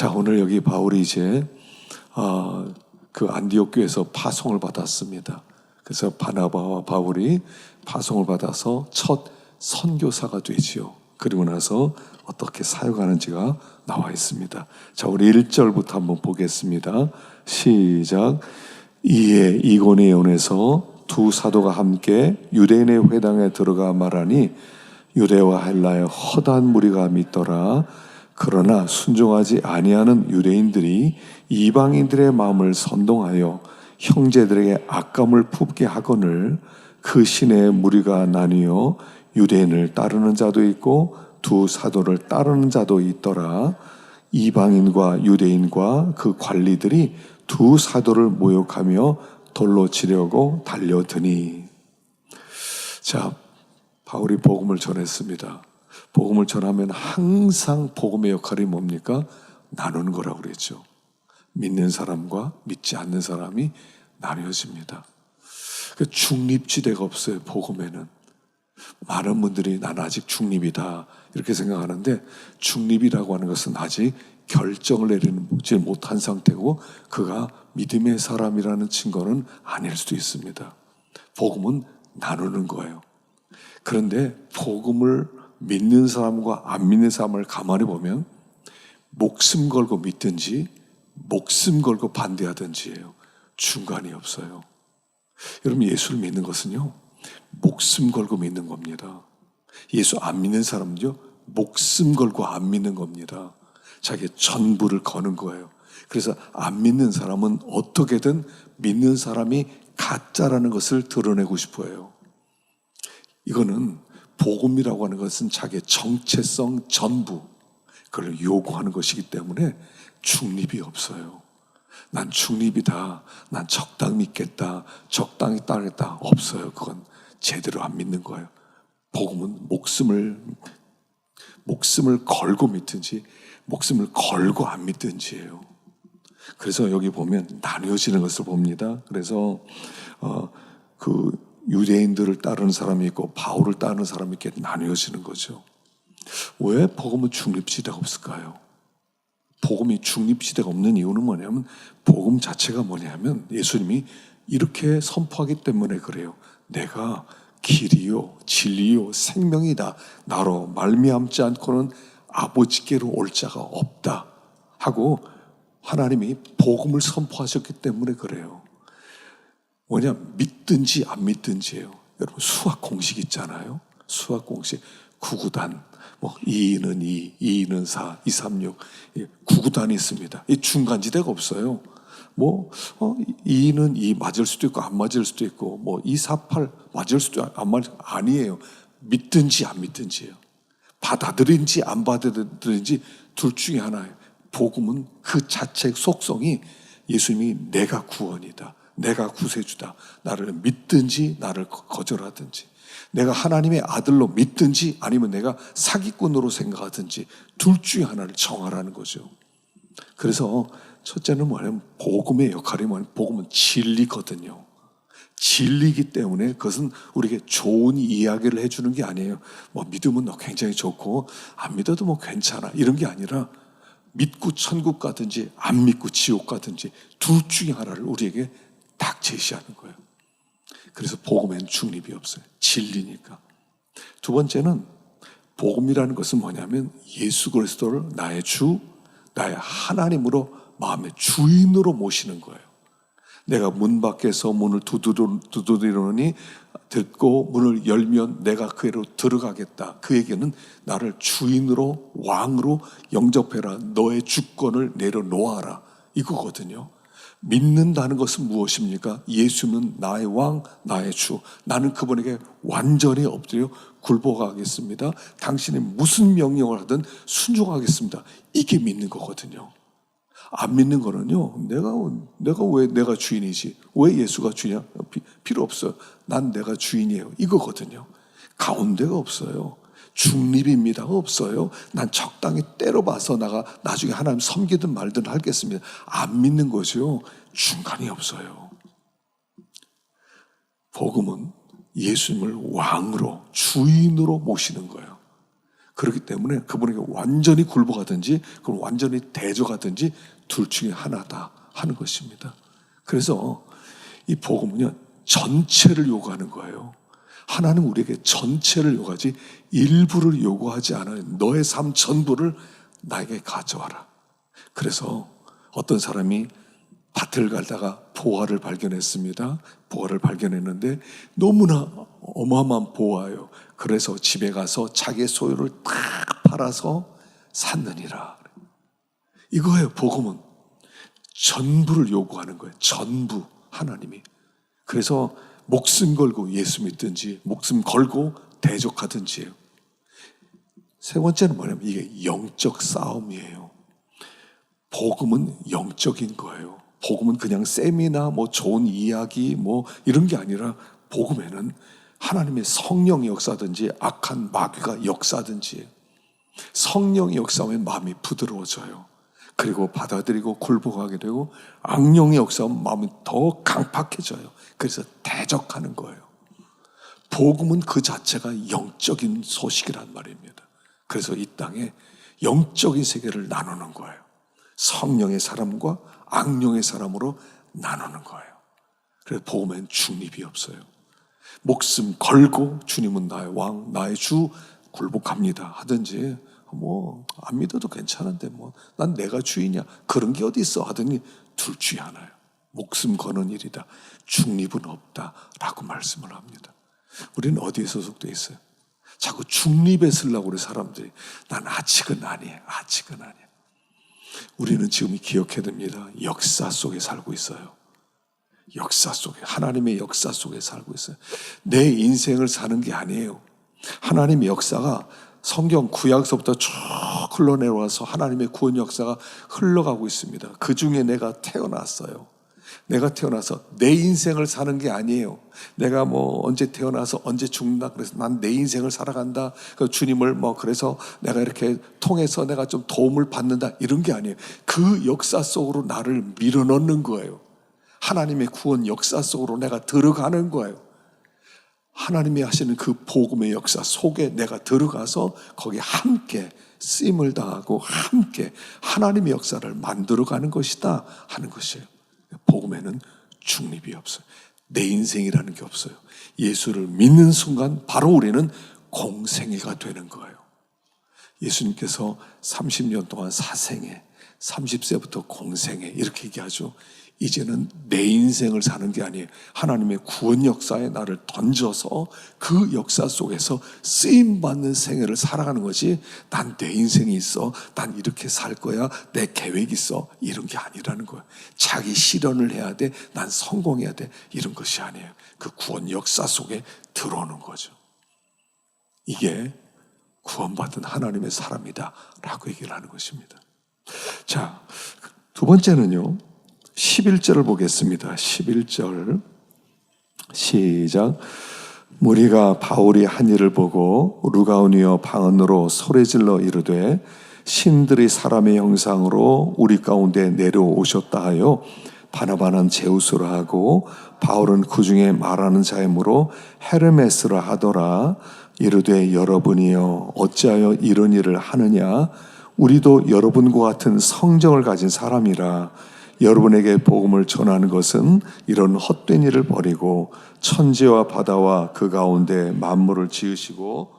자, 오늘 여기 바울이 이제 그 안디옥 교회에서 파송을 받았습니다. 그래서 바나바와 바울이 파송을 받아서 첫 선교사가 되지요. 그리고 나서 어떻게 사역하는지가 나와 있습니다. 자, 우리 1절부터 한번 보겠습니다. 시작. 이에 이고니온에서 두 사도가 함께 유대인의 회당에 들어가 말하니 유대와 헬라의 허다한 무리가 믿더라. 그러나 순종하지 아니하는 유대인들이 이방인들의 마음을 선동하여 형제들에게 악감을 품게 하거늘 그 시내의 무리가 나뉘어 유대인을 따르는 자도 있고 두 사도를 따르는 자도 있더라. 이방인과 유대인과 그 관리들이 두 사도를 모욕하며 돌로 치려고 달려드니. 자, 바울이 복음을 전했습니다. 복음을 전하면 항상 복음의 역할이 뭡니까? 나누는 거라고 그랬죠. 믿는 사람과 믿지 않는 사람이 나뉘어집니다. 중립지대가 없어요. 복음에는. 많은 분들이 나는 아직 중립이다 이렇게 생각하는데, 중립이라고 하는 것은 아직 결정을 내리지 못한 상태고 그가 믿음의 사람이라는 증거는 아닐 수도 있습니다. 복음은 나누는 거예요. 그런데 복음을 믿는 사람과 안 믿는 사람을 가만히 보면 목숨 걸고 믿든지 목숨 걸고 반대하든지예요. 중간이 없어요. 여러분, 예수를 믿는 것은요, 목숨 걸고 믿는 겁니다. 예수 안 믿는 사람은요, 목숨 걸고 안 믿는 겁니다. 자기의 전부를 거는 거예요. 그래서 안 믿는 사람은 어떻게든 믿는 사람이 가짜라는 것을 드러내고 싶어 해요. 이거는 복음이라고 하는 것은 자기의 정체성 전부, 그걸 요구하는 것이기 때문에 중립이 없어요. 난 중립이다, 난 적당히 믿겠다, 적당히 따르겠다, 없어요. 그건 제대로 안 믿는 거예요. 복음은 목숨을 걸고 믿든지 목숨을 걸고 안 믿든지예요. 그래서 여기 보면 나뉘어지는 것을 봅니다. 그래서 그 유대인들을 따르는 사람이 있고 바울을 따르는 사람이 이렇게 나뉘어지는 거죠. 왜 복음은 중립지대가 없을까요? 복음이 중립지대가 없는 이유는 뭐냐면, 복음 자체가 뭐냐면 예수님이 이렇게 선포하기 때문에 그래요. 내가 길이요 진리요 생명이다. 나로 말미암지 않고는 아버지께로 올 자가 없다 하고 하나님이 복음을 선포하셨기 때문에 그래요. 뭐냐, 믿든지 안 믿든지예요. 여러분, 수학 공식 있잖아요. 수학 공식 9구단, 뭐 2는 2, 2는 4, 2, 3, 6 9구단이 있습니다. 이 중간지대가 없어요. 뭐 2는 2 맞을 수도 있고 안 맞을 수도 있고, 뭐 2, 4, 8 맞을 수도 안 맞을, 아니에요. 믿든지 안 믿든지예요. 받아들인지 안 받아들인지 둘 중에 하나예요. 복음은 그 자체의 속성이 예수님이 내가 구원이다, 내가 구세주다, 나를 믿든지 나를 거절하든지, 내가 하나님의 아들로 믿든지 아니면 내가 사기꾼으로 생각하든지 둘 중에 하나를 정하라는 거죠. 그래서 첫째는 뭐냐면 복음의 역할이 뭐냐면, 복음은 진리거든요. 진리이기 때문에 그것은 우리에게 좋은 이야기를 해주는 게 아니에요. 뭐 믿으면 너 굉장히 좋고 안 믿어도 뭐 괜찮아 이런 게 아니라, 믿고 천국 가든지 안 믿고 지옥 가든지 둘 중에 하나를 우리에게 딱 제시하는 거예요. 그래서 복음에는 중립이 없어요. 진리니까. 두 번째는 복음이라는 것은 뭐냐면 예수 그리스도를 나의 주, 나의 하나님으로 마음의 주인으로 모시는 거예요. 내가 문 밖에서 문을 두드리노니 듣고 문을 열면 내가 그에로 들어가겠다. 그에게는 나를 주인으로 왕으로 영접해라. 너의 주권을 내려놓아라. 이거거든요. 믿는다는 것은 무엇입니까? 예수는 나의 왕, 나의 주. 나는 그분에게 완전히 엎드려 굴복하겠습니다. 당신이 무슨 명령을 하든 순종하겠습니다. 이게 믿는 거거든요. 안 믿는 거는요, 내가 왜 내가 주인이지? 왜 예수가 주냐? 필요 없어요. 난 내가 주인이에요. 이거거든요. 가운데가 없어요. 중립입니다가 없어요. 난 적당히 때려봐서 나중에 하나님 섬기든 말든 하겠습니다. 안 믿는 거죠. 중간이 없어요. 복음은 예수님을 왕으로, 주인으로 모시는 거예요. 그렇기 때문에 그분에게 완전히 굴복하든지 그럼 완전히 대적하든지 둘 중에 하나다 하는 것입니다. 그래서 이 복음은요, 전체를 요구하는 거예요. 하나는 우리에게 전체를 요구하지 일부를 요구하지 않아요. 너의 삶 전부를 나에게 가져와라. 그래서 어떤 사람이 밭을 갈다가 보화를 발견했습니다. 보화를 발견했는데 너무나 어마어마한 보화예요. 그래서 집에 가서 자기의 소유를 다 팔아서 샀느니라. 이거예요. 복음은 전부를 요구하는 거예요. 전부 하나님이. 그래서 목숨 걸고 예수 믿든지 목숨 걸고 대적하든지예요. 세 번째는 뭐냐면 이게 영적 싸움이에요. 복음은 영적인 거예요. 복음은 그냥 셈이나 뭐 좋은 이야기 뭐 이런 게 아니라 복음에는 하나님의 성령이 역사든지 악한 마귀가 역사든지 성령이 역사하면 마음이 부드러워져요. 그리고 받아들이고 굴복하게 되고 악령의 역사하면 마음이 더 강팍해져요. 그래서 대적하는 거예요. 복음은 그 자체가 영적인 소식이란 말입니다. 그래서 이 땅에 영적인 세계를 나누는 거예요. 성령의 사람과 악령의 사람으로 나누는 거예요. 그래서 복음엔 중립이 없어요. 목숨 걸고 주님은 나의 왕, 나의 주 굴복합니다 하든지 뭐 안 믿어도 괜찮은데 뭐 난 내가 주인이야 그런 게 어디 있어 하더니 둘 중에 하나예요. 목숨 거는 일이다. 중립은 없다라고 말씀을 합니다. 우리는 어디에 소속돼 있어요? 자꾸 중립에 쓰려고 그래 사람들이. 난 아직은 아니에요. 아직은 아니에요. 우리는 지금 기억해야 됩니다. 역사 속에 살고 있어요. 역사 속에, 하나님의 역사 속에 살고 있어요. 내 인생을 사는 게 아니에요. 하나님의 역사가 성경 구약서부터 쭉 흘러내려와서 하나님의 구원 역사가 흘러가고 있습니다. 그 중에 내가 태어났어요. 내가 태어나서 내 인생을 사는 게 아니에요. 내가 뭐 언제 태어나서 언제 죽는다 그래서 난 내 인생을 살아간다. 그 주님을 뭐 그래서 내가 이렇게 통해서 내가 좀 도움을 받는다 이런 게 아니에요. 그 역사 속으로 나를 밀어넣는 거예요. 하나님의 구원 역사 속으로 내가 들어가는 거예요. 하나님이 하시는 그 복음의 역사 속에 내가 들어가서 거기에 함께 쓰임을 당하고 함께 하나님의 역사를 만들어가는 것이다 하는 것이에요. 복음에는 중립이 없어요. 내 인생이라는 게 없어요. 예수를 믿는 순간 바로 우리는 공생애가 되는 거예요. 예수님께서 30년 동안 사생애, 30세부터 공생애 이렇게 얘기하죠. 이제는 내 인생을 사는 게 아니에요. 하나님의 구원 역사에 나를 던져서 그 역사 속에서 쓰임받는 생애를 살아가는 거지 난 내 인생이 있어, 난 이렇게 살 거야, 내 계획이 있어 이런 게 아니라는 거예요. 자기 실현을 해야 돼, 난 성공해야 돼 이런 것이 아니에요. 그 구원 역사 속에 들어오는 거죠. 이게 구원받은 하나님의 사람이다 라고 얘기를 하는 것입니다. 자, 두 번째는요 11절을 보겠습니다. 11절 시작. 무리가 바울이 한 일을 보고 루가오니어 방언으로 소리질러 이르되 신들이 사람의 형상으로 우리 가운데 내려오셨다 하여 바나바는 제우스라 하고 바울은 그 중에 말하는 자이므로 헤르메스라 하더라. 이르되 여러분이여 어찌하여 이런 일을 하느냐. 우리도 여러분과 같은 성정을 가진 사람이라. 여러분에게 복음을 전하는 것은 이런 헛된 일을 버리고 천지와 바다와 그 가운데 만물을 지으시고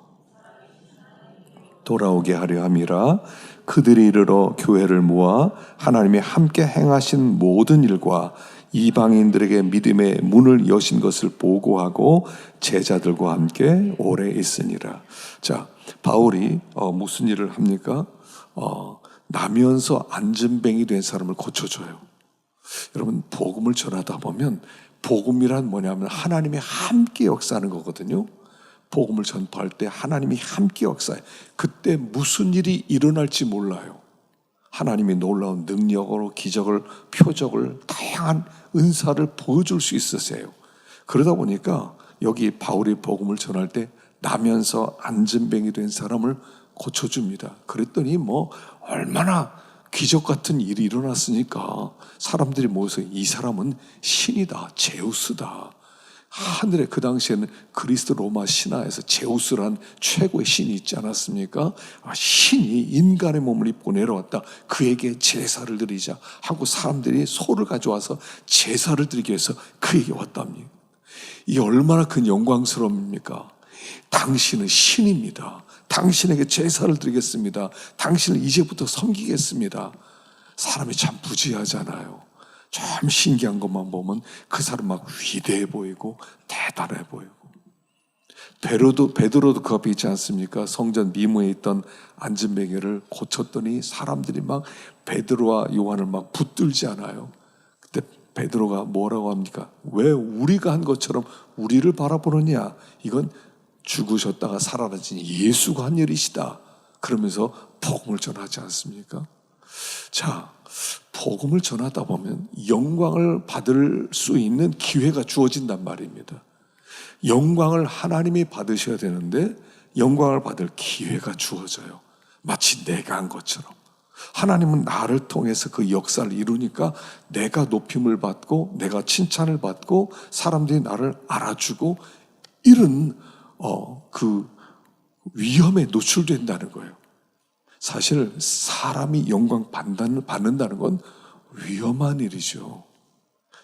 돌아오게 하려 함이라. 그들이 이르러 교회를 모아 하나님이 함께 행하신 모든 일과 이방인들에게 믿음의 문을 여신 것을 보고하고 제자들과 함께 오래 있으니라. 자, 바울이 무슨 일을 합니까? 나면서 안전뱅이 된 사람을 고쳐줘요. 여러분 복음을 전하다 보면 복음이란 뭐냐면 하나님이 함께 역사하는 거거든요. 복음을 전파할 때 하나님이 함께 역사해. 그때 무슨 일이 일어날지 몰라요. 하나님이 놀라운 능력으로 기적을, 표적을, 다양한 은사를 보여줄 수 있으세요. 그러다 보니까 여기 바울이 복음을 전할 때 나면서 안전뱅이 된 사람을 고쳐줍니다. 그랬더니 뭐 얼마나 기적 같은 일이 일어났으니까 사람들이 모여서 이 사람은 신이다, 제우스다, 하늘에 그 당시에는 그리스 로마 신화에서 제우스라는 최고의 신이 있지 않았습니까? 신이 인간의 몸을 입고 내려왔다. 그에게 제사를 드리자 하고 사람들이 소를 가져와서 제사를 드리기 위해서 그에게 왔답니다. 이게 얼마나 큰 영광스러웁니까? 당신은 신입니다. 당신에게 제사를 드리겠습니다. 당신을 이제부터 섬기겠습니다. 사람이 참 부지하잖아요. 참 신기한 것만 보면 그 사람 막 위대해 보이고 대단해 보이고. 베드로도 그 앞에 있지 않습니까? 성전 미무에 있던 안전뱅이를 고쳤더니 사람들이 막 베드로와 요한을 막 붙들지 않아요. 그때 베드로가 뭐라고 합니까? 왜 우리가 한 것처럼 우리를 바라보느냐? 이건 죽으셨다가 살아나신 예수가 한 일이시다. 그러면서 복음을 전하지 않습니까? 자, 복음을 전하다 보면 영광을 받을 수 있는 기회가 주어진단 말입니다. 영광을 하나님이 받으셔야 되는데 영광을 받을 기회가 주어져요. 마치 내가 한 것처럼. 하나님은 나를 통해서 그 역사를 이루니까 내가 높임을 받고 내가 칭찬을 받고 사람들이 나를 알아주고 이런 그 위험에 노출된다는 거예요. 사실 사람이 영광 받는다는 건 위험한 일이죠.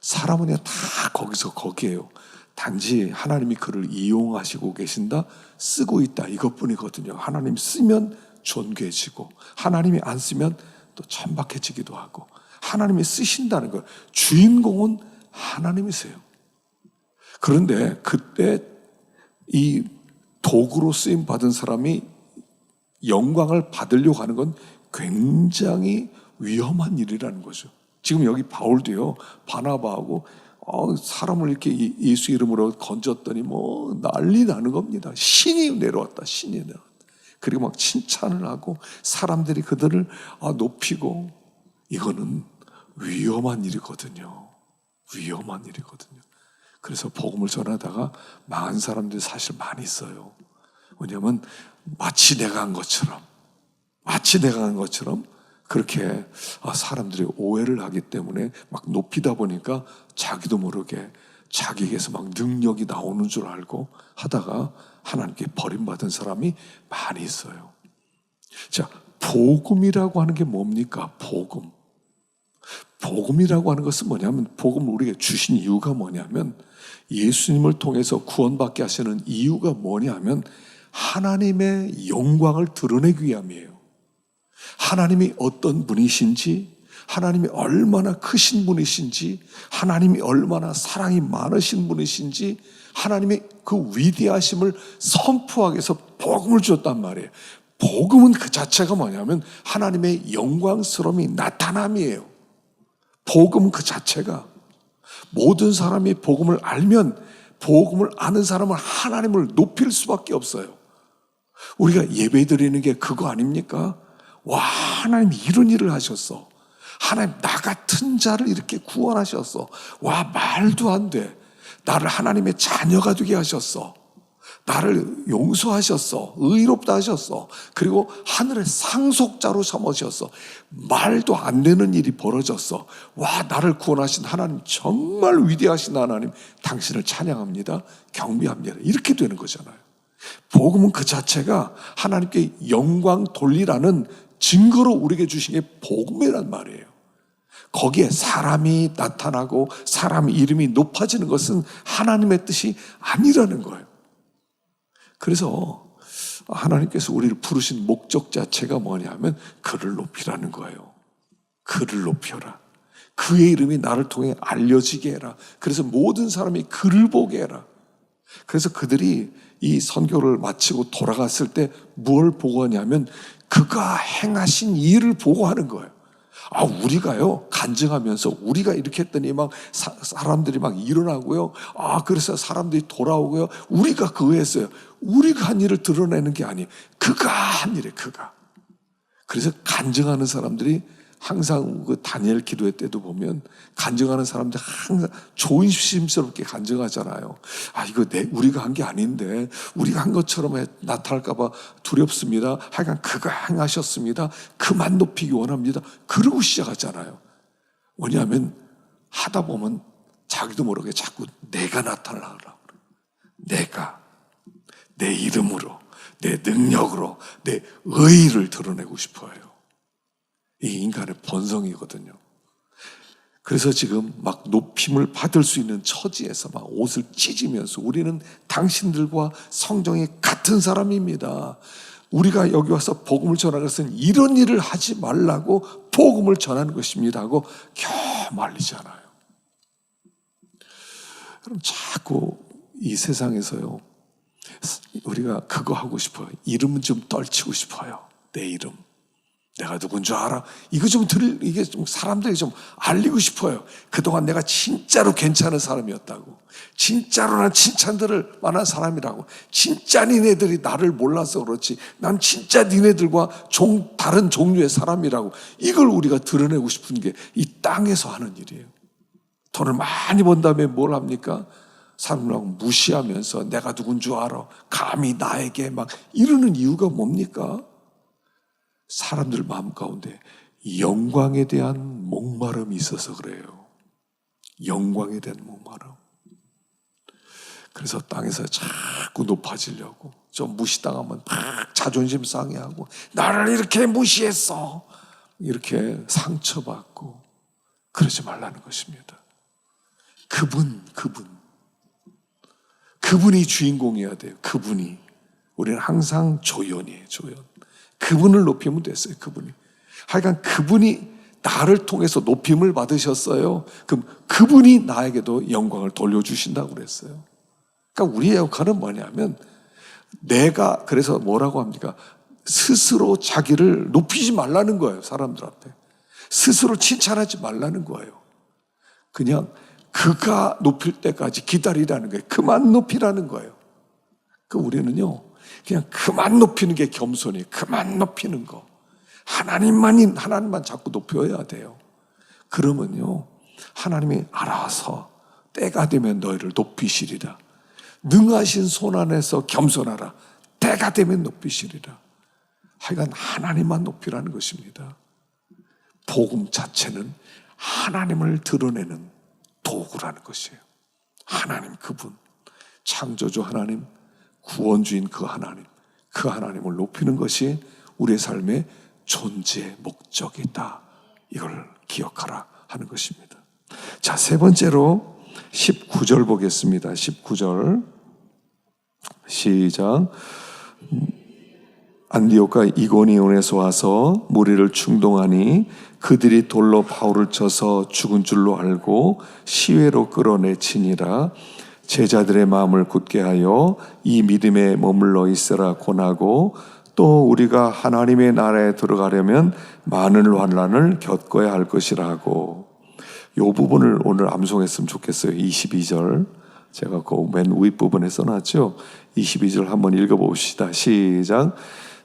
사람은 그냥 다 거기서 거기에요. 단지 하나님이 그를 이용하시고 계신다, 쓰고 있다 이것뿐이거든요. 하나님 쓰면 존귀해지고 하나님이 안 쓰면 또 천박해지기도 하고 하나님이 쓰신다는 걸 주인공은 하나님이세요. 그런데 그때 이 도구로 쓰임 받은 사람이 영광을 받으려고 하는 건 굉장히 위험한 일이라는 거죠. 지금 여기 바울도요, 바나바하고 사람을 이렇게 예수 이름으로 건졌더니 뭐 난리 나는 겁니다. 신이 내려왔다, 신이 내려왔다. 그리고 막 칭찬을 하고 사람들이 그들을 높이고, 이거는 위험한 일이거든요. 위험한 일이거든요. 그래서 복음을 전하다가 망한 사람들이 사실 많이 있어요. 왜냐하면 마치 내가 한 것처럼 그렇게 사람들이 오해를 하기 때문에 막 높이다 보니까 자기도 모르게 자기에게서 막 능력이 나오는 줄 알고 하다가 하나님께 버림받은 사람이 많이 있어요. 자, 복음이라고 하는 게 뭡니까? 복음이라고 하는 것은 뭐냐면, 복음을 우리에게 주신 이유가 뭐냐면, 예수님을 통해서 구원받게 하시는 이유가 뭐냐면 하나님의 영광을 드러내기 위함이에요. 하나님이 어떤 분이신지, 하나님이 얼마나 크신 분이신지, 하나님이 얼마나 사랑이 많으신 분이신지, 하나님의 그 위대하심을 선포하기 위해서 복음을 주었단 말이에요. 복음은 그 자체가 뭐냐면 하나님의 영광스러움이 나타남이에요. 복음은 그 자체가, 모든 사람이 복음을 알면 복음을 아는 사람은 하나님을 높일 수밖에 없어요. 우리가 예배 드리는 게 그거 아닙니까? 와, 하나님 이런 일을 하셨어. 하나님 나 같은 자를 이렇게 구원하셨어. 와, 말도 안 돼. 나를 하나님의 자녀가 되게 하셨어. 나를 용서하셨어. 의롭다 하셨어. 그리고 하늘의 상속자로 삼으셨어. 말도 안 되는 일이 벌어졌어. 와, 나를 구원하신 하나님, 정말 위대하신 하나님, 당신을 찬양합니다, 경배합니다. 이렇게 되는 거잖아요. 복음은 그 자체가 하나님께 영광 돌리라는 증거로 우리에게 주신 게 복음이란 말이에요. 거기에 사람이 나타나고 사람 이름이 높아지는 것은 하나님의 뜻이 아니라는 거예요. 그래서 하나님께서 우리를 부르신 목적 자체가 뭐냐면 그를 높이라는 거예요. 그를 높여라. 그의 이름이 나를 통해 알려지게 해라. 그래서 모든 사람이 그를 보게 해라. 그래서 그들이 이 선교를 마치고 돌아갔을 때 뭘 보고 하냐면 그가 행하신 일을 보고 하는 거예요. 우리가요, 간증하면서 우리가 이렇게 했더니 막 사람들이 막 일어나고요. 그래서 사람들이 돌아오고요. 우리가 그거 했어요. 우리가 한 일을 드러내는 게 아니에요. 그가 한 일이에요, 그가. 그래서 간증하는 사람들이 항상 그 다니엘 기도회 때도 보면 간증하는 사람들 항상 조심스럽게 간증하잖아요. 이거 우리가 한 게 아닌데 우리가 한 것처럼 나타날까봐 두렵습니다. 하여간 그가 행하셨습니다. 그만 높이기 원합니다. 그러고 시작하잖아요. 왜냐하면 하다 보면 자기도 모르게 자꾸 내가 나타나려고. 내가 내 이름으로, 내 능력으로, 내 의의를 드러내고 싶어요. 이 인간의 본성이거든요. 그래서 지금 막 높임을 받을 수 있는 처지에서 막 옷을 찢으면서 우리는 당신들과 성정이 같은 사람입니다. 우리가 여기 와서 복음을 전하는 것은 이런 일을 하지 말라고 복음을 전하는 것입니다 하고 겨우 말리잖아요. 그럼 자꾸 이 세상에서요, 우리가 그거 하고 싶어요. 이름은 좀 떨치고 싶어요. 내 이름. 내가 누군 줄 알아? 이게 좀 사람들이 좀 알리고 싶어요. 그동안 내가 진짜로 괜찮은 사람이었다고. 진짜로 난 칭찬 들을 만한 사람이라고. 진짜 니네들이 나를 몰라서 그렇지. 난 진짜 니네들과 다른 종류의 사람이라고. 이걸 우리가 드러내고 싶은 게 이 땅에서 하는 일이에요. 돈을 많이 번 다음에 뭘 합니까? 사람들하고 무시하면서 내가 누군 줄 알아? 감히 나에게 막 이러는 이유가 뭡니까? 사람들 마음 가운데 영광에 대한 목마름이 있어서 그래요. 영광에 대한 목마름. 그래서 땅에서 자꾸 높아지려고, 좀 무시당하면 막 자존심 상해하고, 나를 이렇게 무시했어, 이렇게 상처받고. 그러지 말라는 것입니다. 그분이 주인공이어야 돼요. 그분이. 우리는 항상 조연이에요. 조연. 그분을 높이면 됐어요. 그분이. 하여간 그분이 나를 통해서 높임을 받으셨어요. 그럼 그분이 나에게도 영광을 돌려주신다고 그랬어요. 그러니까 우리의 역할은 뭐냐면, 내가 그래서 뭐라고 합니까? 스스로 자기를 높이지 말라는 거예요. 사람들 앞에 스스로 칭찬하지 말라는 거예요. 그냥 그가 높일 때까지 기다리라는 거예요. 그만 높이라는 거예요. 우리는요, 그냥 그만 높이는 게 겸손이에요. 그만 높이는 거. 하나님만 자꾸 높여야 돼요. 그러면요, 하나님이 알아서 때가 되면 너희를 높이시리라. 능하신 손 안에서 겸손하라. 때가 되면 높이시리라. 하여간 하나님만 높이라는 것입니다. 복음 자체는 하나님을 드러내는 도구라는 것이에요. 하나님, 그분, 창조주 하나님, 구원주인 그 하나님을 높이는 것이 우리의 삶의 존재 목적이다. 이걸 기억하라 하는 것입니다. 자, 세 번째로 19절 보겠습니다. 19절 시작. 안디옥과 이고니온에서 와서 무리를 충동하니 그들이 돌로 바울을 쳐서 죽은 줄로 알고 시외로 끌어내치니라. 제자들의 마음을 굳게 하여 이 믿음에 머물러 있으라 권하고, 또 우리가 하나님의 나라에 들어가려면 많은 환난을 겪어야 할 것이라고. 이 부분을 오늘 암송했으면 좋겠어요. 22절. 제가 그 맨 윗부분에 써놨죠. 22절 한번 읽어봅시다. 시작.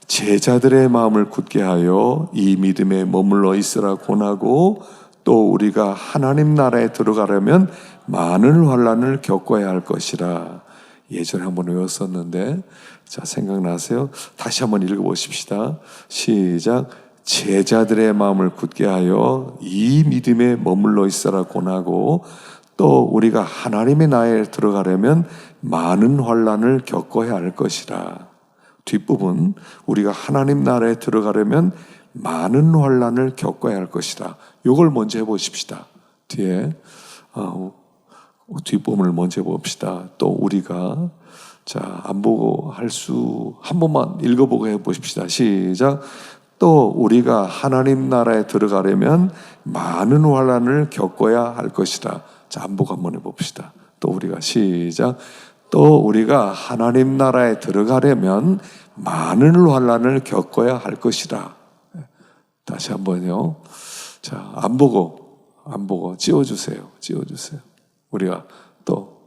제자들의 마음을 굳게 하여 이 믿음에 머물러 있으라 권하고, 또 우리가 하나님 나라에 들어가려면 많은 환난을 겪어야 할 것이라. 예전에 한번 외웠었는데, 자, 생각나세요? 다시 한번 읽어보십시다. 시작. 제자들의 마음을 굳게 하여 이 믿음에 머물러 있으라 권하고, 또 우리가 하나님의 나라에 들어가려면 많은 환난을 겪어야 할 것이라. 뒷부분, 우리가 하나님 나라에 들어가려면 많은 환난을 겪어야 할 것이다. 이걸 먼저 해보십시다. 뒤에 뒷부분을 먼저 해봅시다. 또 우리가, 자, 안 보고 한 번만 읽어보고 해보십시다. 시작. 또 우리가 하나님 나라에 들어가려면 많은 환난을 겪어야 할 것이다. 자, 안 보고 한번 해봅시다. 또 우리가, 시작. 또 우리가 하나님 나라에 들어가려면 많은 환난을 겪어야 할 것이다. 다시 한번요. 자, 안 보고 지워주세요. 우리가 또,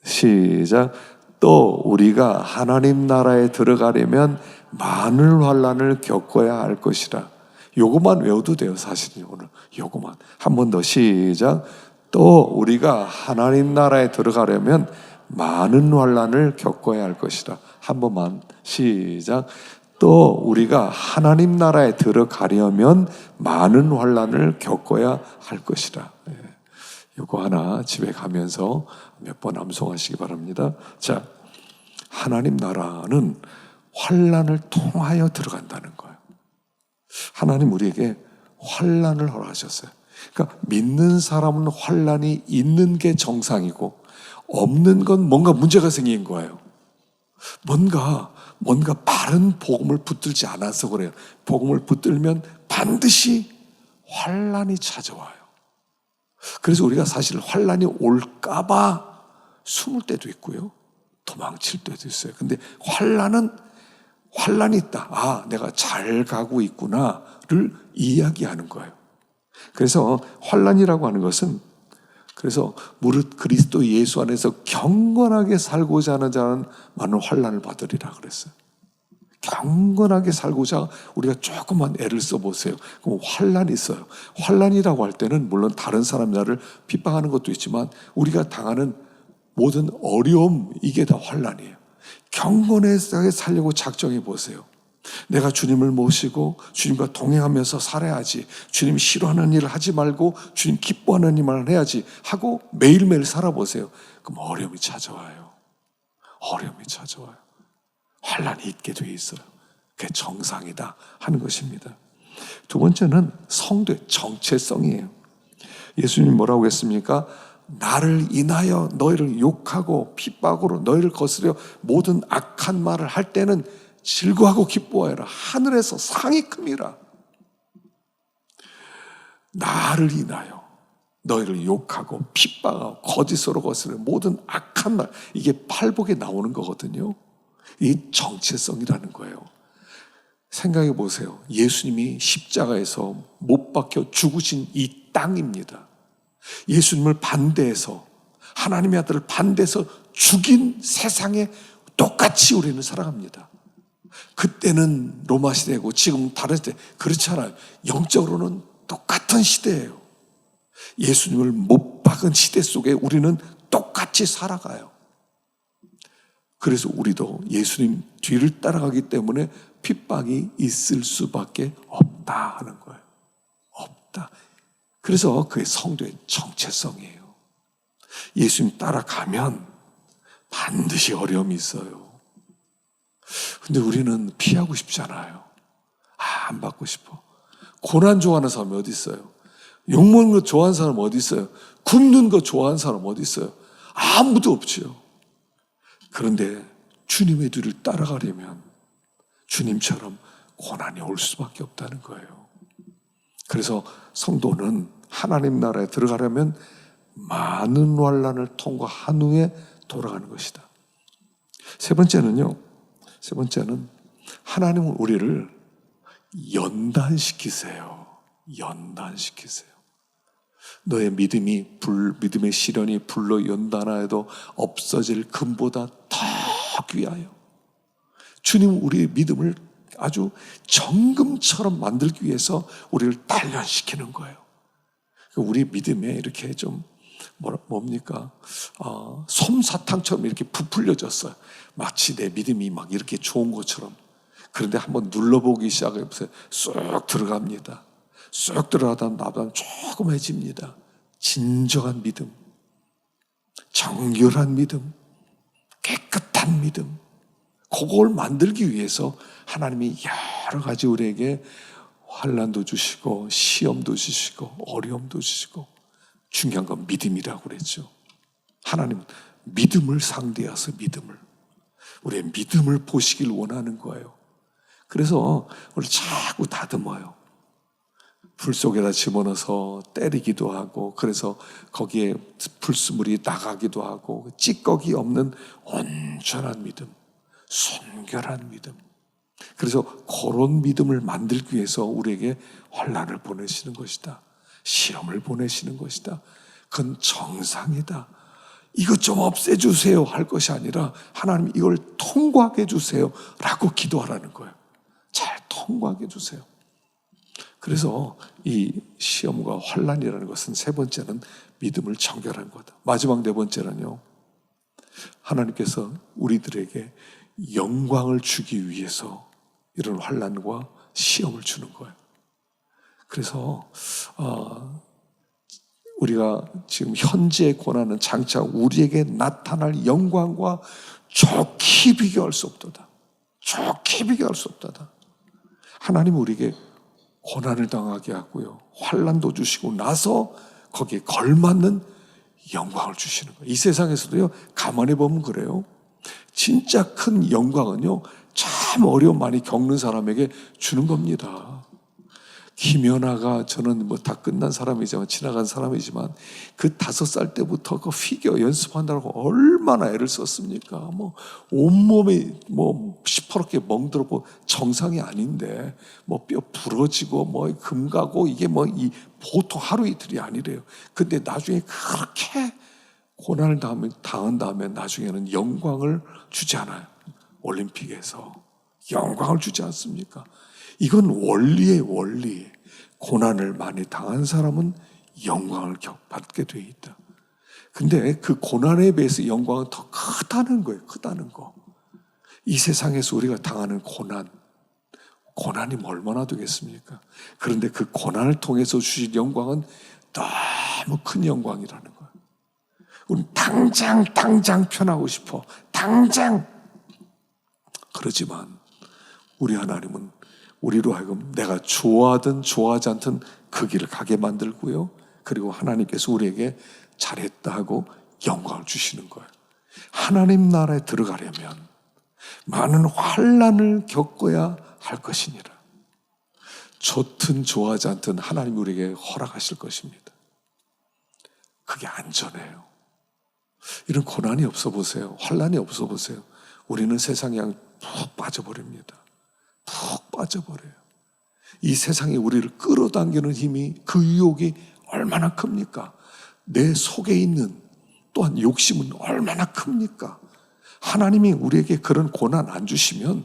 시작. 또 우리가 하나님 나라에 들어가려면 많은 환난을 겪어야 할 것이라. 요것만 외워도 돼요. 사실은 오늘 요것만. 한 번 더. 시작. 또 우리가 하나님 나라에 들어가려면 많은 환난을 겪어야 할 것이라. 한 번만. 시작. 또 우리가 하나님 나라에 들어가려면 많은 환난을 겪어야 할 것이라. 요거 하나 집에 가면서 몇 번 암송하시기 바랍니다. 자, 하나님 나라는 환난을 통하여 들어간다는 거예요. 하나님 우리에게 환난을 허락하셨어요. 그러니까 믿는 사람은 환난이 있는 게 정상이고 없는 건 뭔가 문제가 생긴 거예요. 뭔가 바른 복음을 붙들지 않아서 그래요. 복음을 붙들면 반드시 환난이 찾아와요. 그래서 우리가 사실 환난이 올까봐 숨을 때도 있고요, 도망칠 때도 있어요. 근데 환난이 있다. 아, 내가 잘 가고 있구나를 이야기하는 거예요. 그래서 환난이라고 하는 것은, 그래서 무릇 그리스도 예수 안에서 경건하게 살고자 하는 자는 많은 환난을 받으리라 그랬어요. 경건하게 살고자 우리가 조금만 애를 써보세요. 그럼 환난이 있어요. 환난이라고 할 때는 물론 다른 사람 나를 핍박하는 것도 있지만 우리가 당하는 모든 어려움, 이게 다 환난이에요. 경건하게 살려고 작정해 보세요. 내가 주님을 모시고 주님과 동행하면서 살아야지, 주님 싫어하는 일을 하지 말고 주님 기뻐하는 일만 해야지 하고 매일매일 살아보세요. 그럼 어려움이 찾아와요. 어려움이 찾아와요. 환난이 있게 돼 있어요. 그게 정상이다 하는 것입니다. 두 번째는 성도의 정체성이에요. 예수님 뭐라고 했습니까? 나를 인하여 너희를 욕하고 핍박으로 너희를 거스려 모든 악한 말을 할 때는 즐거워하고 기뻐하여라. 하늘에서 상이 큼이라. 나를 인하여 너희를 욕하고 핍박하고 거짓으로 거스려 모든 악한 말, 이게 팔복에 나오는 거거든요. 이 정체성이라는 거예요. 생각해 보세요. 예수님이 십자가에서 못 박혀 죽으신 이 땅입니다. 예수님을 반대해서, 하나님의 아들을 반대해서 죽인 세상에 똑같이 우리는 살아갑니다. 그때는 로마 시대고 지금은 다른 시대, 그렇지 않아요. 영적으로는 똑같은 시대예요. 예수님을 못 박은 시대 속에 우리는 똑같이 살아가요. 그래서 우리도 예수님 뒤를 따라가기 때문에 핍박이 있을 수밖에 없다 하는 거예요. 없다. 그래서 그게 성도의 정체성이에요. 예수님 따라가면 반드시 어려움이 있어요. 근데 우리는 피하고 싶잖아요. 안 받고 싶어. 고난 좋아하는 사람이 어디 있어요? 욕먹는 거 좋아하는 사람 어디 있어요? 굶는 거 좋아하는 사람 어디 있어요? 아무도 없지요. 그런데 주님의 뒤를 따라가려면 주님처럼 고난이 올 수밖에 없다는 거예요. 그래서 성도는 하나님 나라에 들어가려면 많은 환난을 통과한 후에 돌아가는 것이다. 세 번째는 하나님은 우리를 연단시키세요. 연단시키세요. 너의 믿음의 시련이 불로 연단하여도 없어질 금보다 더 귀하여. 주님은 우리의 믿음을 아주 정금처럼 만들기 위해서 우리를 단련시키는 거예요. 우리 믿음에 이렇게 좀 뭡니까? 솜사탕처럼 이렇게 부풀려졌어요. 마치 내 믿음이 막 이렇게 좋은 것처럼. 그런데 한번 눌러보기 시작해보세요. 쑥 들어갑니다. 쑥 들어가다 나보다 조금해집니다. 진정한 믿음, 정결한 믿음, 깨끗한 믿음, 그걸 만들기 위해서 하나님이 여러 가지 우리에게 환난도 주시고 시험도 주시고 어려움도 주시고, 중요한 건 믿음이라고 그랬죠. 하나님은 믿음을 상대하서 우리의 믿음을 보시길 원하는 거예요. 그래서 우리 자꾸 다듬어요. 불 속에다 집어넣어서 때리기도 하고, 그래서 거기에 불수물이 나가기도 하고, 찌꺼기 없는 온전한 믿음, 순결한 믿음. 그래서 그런 믿음을 만들기 위해서 우리에게 환난을 보내시는 것이다. 시험을 보내시는 것이다. 그건 정상이다. 이것 좀 없애주세요 할 것이 아니라 하나님 이걸 통과하게 해주세요 라고 기도하라는 거예요. 잘 통과하게 해주세요. 그래서 이 시험과 환난이라는 것은, 세 번째는 믿음을 정결한 거다. 마지막 네 번째는요, 하나님께서 우리들에게 영광을 주기 위해서 이런 환난과 시험을 주는 거예요. 그래서 우리가 지금 현재의 고난은 장차 우리에게 나타날 영광과 좋게 비교할 수 없도다. 좋게 비교할 수 없도다. 하나님은 우리에게 고난을 당하게 하고요, 환난도 주시고 나서 거기에 걸맞는 영광을 주시는 거예요. 이 세상에서도요, 가만히 보면 그래요. 진짜 큰 영광은요, 참 어려움 많이 겪는 사람에게 주는 겁니다. 김연아가, 저는 뭐 다 끝난 사람이지만, 지나간 사람이지만, 그 5살 때부터 그 피겨 연습한다고 얼마나 애를 썼습니까? 뭐, 온몸이 뭐, 시퍼렇게 멍들었고, 정상이 아닌데, 뭐, 뼈 부러지고, 뭐, 금 가고, 이게 뭐, 보통 하루 이틀이 아니래요. 근데 나중에 그렇게 고난을 당한 다음에 나중에는 영광을 주지 않아요. 올림픽에서. 영광을 주지 않습니까? 이건 원리의 원리. 고난을 많이 당한 사람은 영광을 받게 돼 있다. 근데 그 고난에 비해서 영광은 더 크다는 거예요. 크다는 거. 이 세상에서 우리가 당하는 고난이 얼마나 되겠습니까? 그런데 그 고난을 통해서 주신 영광은 너무 큰 영광이라는 거예요. 우리는 당장 편하고 싶어. 당장. 그렇지만 우리 하나님은 우리로 하여금 내가 좋아하든 좋아하지 않든 그 길을 가게 만들고요, 그리고 하나님께서 우리에게 잘했다 하고 영광을 주시는 거예요. 하나님 나라에 들어가려면 많은 환난을 겪어야 할 것이니라. 좋든 좋아하지 않든 하나님이 우리에게 허락하실 것입니다. 그게 안전해요. 이런 고난이 없어 보세요. 환난이 없어 보세요. 우리는 세상에 그냥 푹 빠져버립니다. 푹 빠져버려요. 이 세상이 우리를 끌어당기는 힘이, 그 유혹이 얼마나 큽니까? 내 속에 있는 또한 욕심은 얼마나 큽니까? 하나님이 우리에게 그런 고난 안 주시면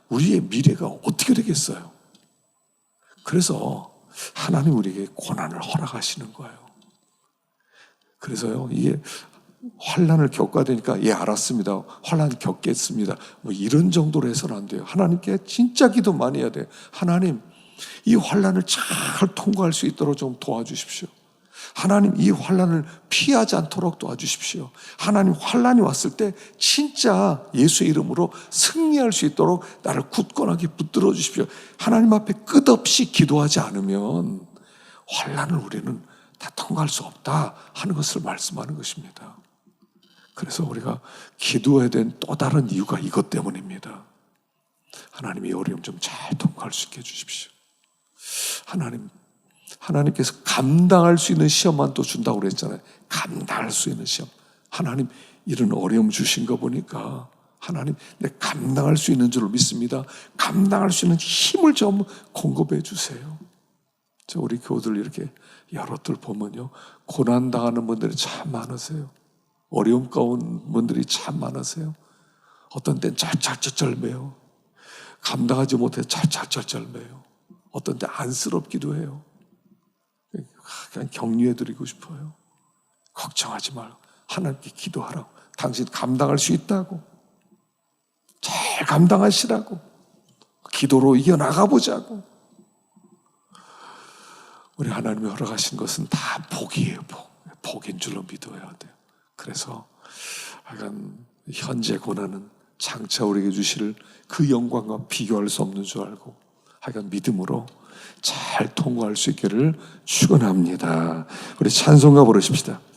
우리의 미래가 어떻게 되겠어요? 그래서 하나님 우리에게 고난을 허락하시는 거예요. 그래서요, 이게 환난을 겪어야 되니까, 예, 알았습니다, 환난 겪겠습니다, 뭐 이런 정도로 해서는 안 돼요. 하나님께 진짜 기도 많이 해야 돼요. 하나님, 이 환난을 잘 통과할 수 있도록 좀 도와주십시오. 하나님, 이 환난을 피하지 않도록 도와주십시오. 하나님, 환난이 왔을 때 진짜 예수의 이름으로 승리할 수 있도록 나를 굳건하게 붙들어 주십시오. 하나님 앞에 끝없이 기도하지 않으면 환난을 우리는 다 통과할 수 없다 하는 것을 말씀하는 것입니다. 그래서 우리가 기도해야 된 또 다른 이유가 이것 때문입니다. 하나님이 이 어려움 좀 잘 통과할 수 있게 해주십시오. 하나님께서 감당할 수 있는 시험만 또 준다고 그랬잖아요. 감당할 수 있는 시험. 하나님, 이런 어려움 주신 거 보니까 하나님, 내 감당할 수 있는 줄 믿습니다. 감당할 수 있는 힘을 좀 공급해 주세요. 우리 교우들 이렇게 여럿들 보면요, 고난당하는 분들이 참 많으세요. 어려움 가운 분들이 참 많으세요. 어떤 때는 짤짤짤매요. 감당하지 못해 짤짤짤매요. 어떤 때 안쓰럽기도 해요. 그냥 격려해드리고 싶어요. 걱정하지 말고 하나님께 기도하라고. 당신 감당할 수 있다고. 잘 감당하시라고. 기도로 이겨나가보자고. 우리 하나님이 허락하신 것은 다 복이에요. 복인 줄로 믿어야 돼요. 그래서 하여간 현재 고난은 장차 우리에게 주실 그 영광과 비교할 수 없는 줄 알고 하여간 믿음으로 잘 통과할 수 있기를 축원합니다. 우리 찬송가 부르십시다.